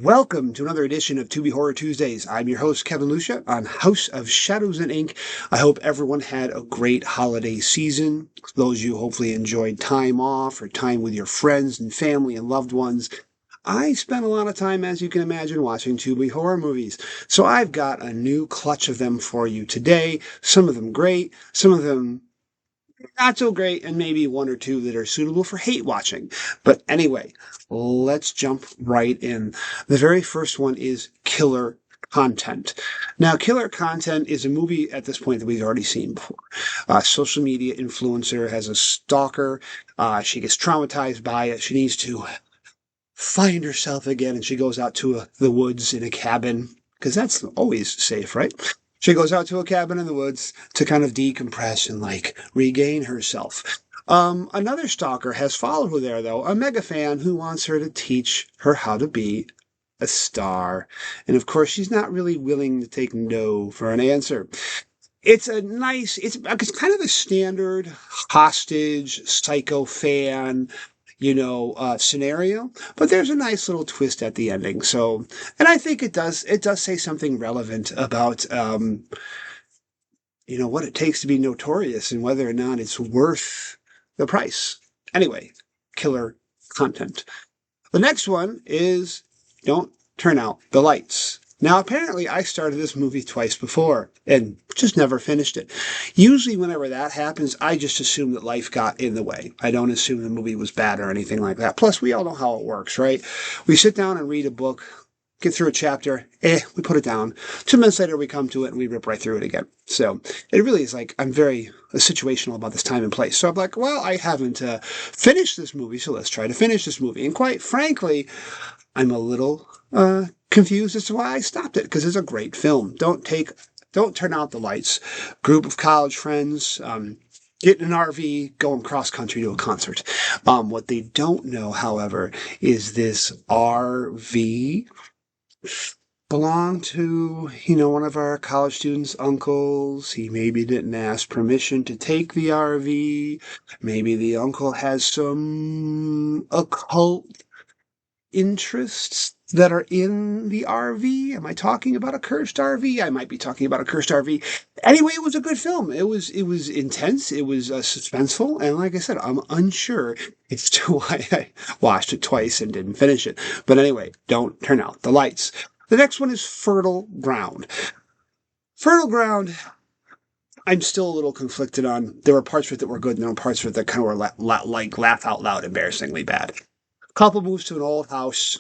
Welcome to another edition of Tubi Horror Tuesdays. I'm your host, Kevin Lucia, on House of Shadows and Ink. I hope everyone had a great holiday season. Those of you hopefully enjoyed time off or time with your friends and family and loved ones. I spent a lot of time, as you can imagine, watching Tubi horror movies. So I've got a new clutch of them for you today. Some of them great, some of them not so great, and maybe one or two that are suitable for hate watching. But anyway, let's jump right in. The very first one is Killer Content. Now, Killer Content is a movie at this point that we've already seen before. A social media influencer has a stalker. She gets traumatized by it. She needs to find herself again, and she goes out to the woods in a cabin, because that's always safe, right? She goes out to a cabin in the woods to kind of decompress and regain herself. Another stalker has followed her there, though, a mega fan who wants her to teach her how to be a star. And of course, she's not really willing to take no for an answer. It's kind of a standard hostage, psycho fan, scenario, but there's a nice little twist at the ending. So, and I think it does say something relevant about, what it takes to be notorious and whether or not it's worth the price. Anyway, Killer Content. The next one is Don't Turn Out the Lights. Now, apparently, I started this movie twice before and just never finished it. Usually, whenever that happens, I just assume that life got in the way. I don't assume the movie was bad or anything like that. Plus, we all know how it works, right? We sit down and read a book, get through a chapter, we put it down. 2 minutes later, we come to it and we rip right through it again. So it really is I'm very situational about this time and place. So I'm like, well, I haven't finished this movie, so let's try to finish this movie. And quite frankly, I'm a little confused as to why I stopped it, because it's a great film. Don't Turn Out the Lights. Group of college friends get in an RV, going cross country to a concert. What they don't know, however, is this RV belonged to, one of our college students' uncles. He maybe didn't ask permission to take the RV. Maybe the uncle has some occult interests that are in the RV. Am I talking about a cursed RV? I might be talking about a cursed RV. Anyway, it was a good film. It was intense. It was suspenseful. And like I said, I'm unsure as to why I watched it twice and didn't finish it. But anyway, Don't Turn Out the Lights. The next one is Fertile Ground. Fertile Ground, I'm still a little conflicted on. There were parts of it that were good, and there were parts of it that kind of were laugh out loud, embarrassingly bad. Couple moves to an old house.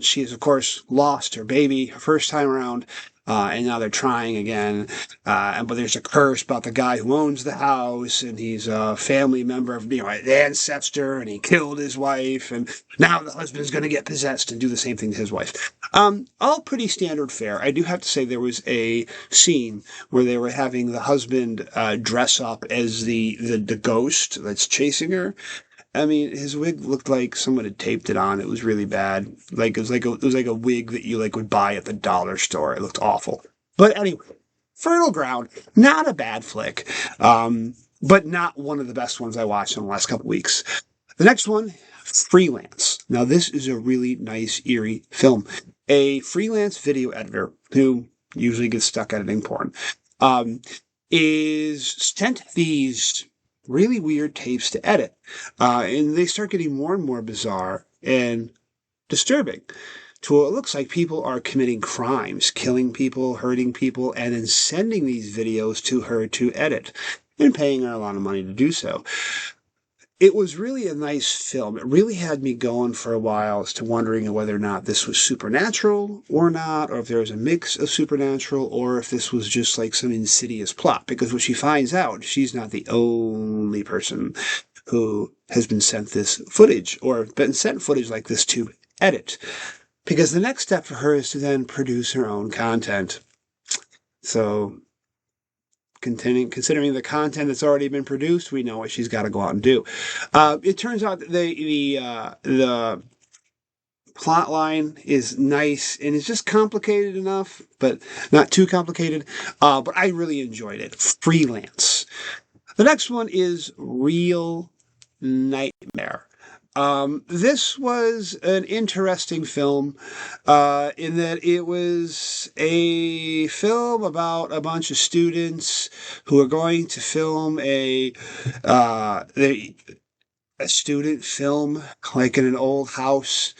She has, of course, lost her baby her first time around, and now they're trying again. But there's a curse about the guy who owns the house, and he's a family member of, an ancestor, and he killed his wife, and now the husband's going to get possessed and do the same thing to his wife. All pretty standard fare. I do have to say there was a scene where they were having the husband dress up as the ghost that's chasing her. I mean, his wig looked like someone had taped it on. It was really bad. It was like a wig that you would buy at the dollar store. It looked awful. But anyway, Fertile Ground, not a bad flick, but not one of the best ones I watched in the last couple weeks. The next one, Freelance. Now, this is a really nice, eerie film. A freelance video editor who usually gets stuck editing porn is sent these really weird tapes to edit. And they start getting more and more bizarre and disturbing to what it looks like people are committing crimes, killing people, hurting people, and then sending these videos to her to edit and paying her a lot of money to do so. It was really a nice film. It really had me going for a while as to wondering whether or not this was supernatural or not, or if there was a mix of supernatural, or if this was just some insidious plot. Because when she finds out, she's not the only person who has been sent this footage, or been sent footage like this to edit. Because the next step for her is to then produce her own content. So, considering the content that's already been produced, we know what she's got to go out and do. It turns out that the plot line is nice and it's just complicated enough, but not too complicated. But I really enjoyed it. Freelance. The next one is Real Nightmare. This was an interesting film in that it was a film about a bunch of students who are going to film uh, a student film, like in an old house,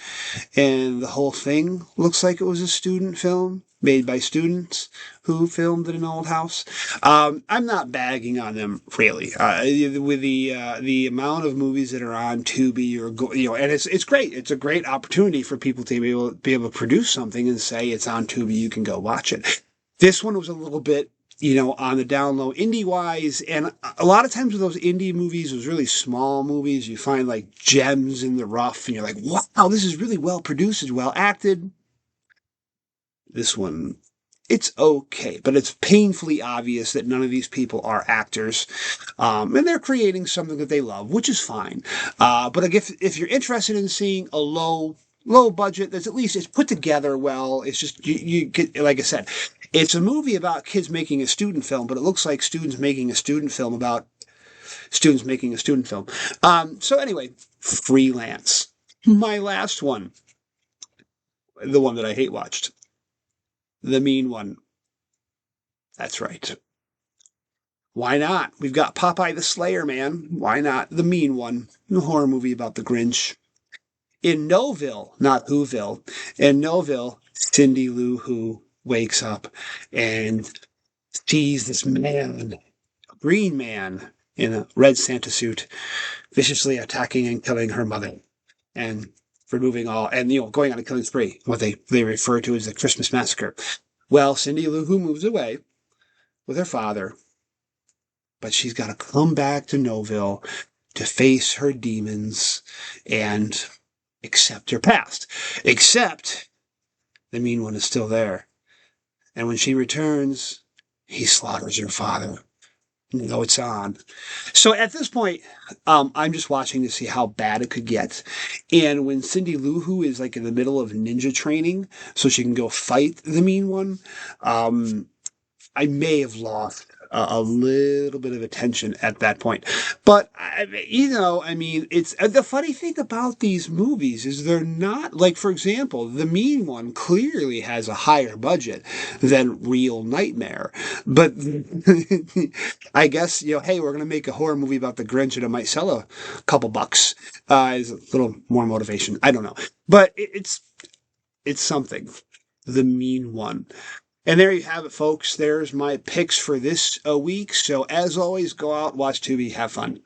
and the whole thing looks like it was a student film made by students who filmed in an old house. I'm not bagging on them really. With the amount of movies that are on Tubi and it's great. It's a great opportunity for people to be able to produce something and say it's on Tubi. You can go watch it. This one was a little bit on the down low indie wise. And a lot of times with those indie movies, those really small movies, you find like gems in the rough and you're like, wow, this is really well produced, it's well acted. This one, it's okay, but it's painfully obvious that none of these people are actors. And they're creating something that they love, which is fine. But if you're interested in seeing a low budget, that's at least it's put together well. It's just, you get, like I said, it's a movie about kids making a student film, but it looks like students making a student film about students making a student film. So anyway, Freelance. My last one, the one that I hate watched, The Mean One. That's right. Why not? We've got Popeye the Slayer, man. Why not? The Mean One, a horror movie about the Grinch. In Noville, not Whoville, in Noville, Cindy Lou Who wakes up and sees this man, a green man in a red Santa suit, viciously attacking and killing her mother and removing all, and going on a killing spree, what they refer to as the Christmas Massacre. Well, Cindy Lou Who moves away with her father, but she's got to come back to Noville to face her demons and accept her past. Except the Mean One is still there. And when she returns, he slaughters her father. No, it's on. So at this point, I'm just watching to see how bad it could get. And when Cindy Lou Who is like in the middle of ninja training, so she can go fight the Mean One, I may have lost a little bit of attention at that point. But, it's the funny thing about these movies is they're not, like, for example, The Mean One clearly has a higher budget than Real Nightmare. But I guess, hey, we're going to make a horror movie about the Grinch and it might sell a couple bucks. Is a little more motivation. I don't know. But it's something. The Mean One. And there you have it, folks. There's my picks for this week. So as always, go out, watch Tubi, have fun.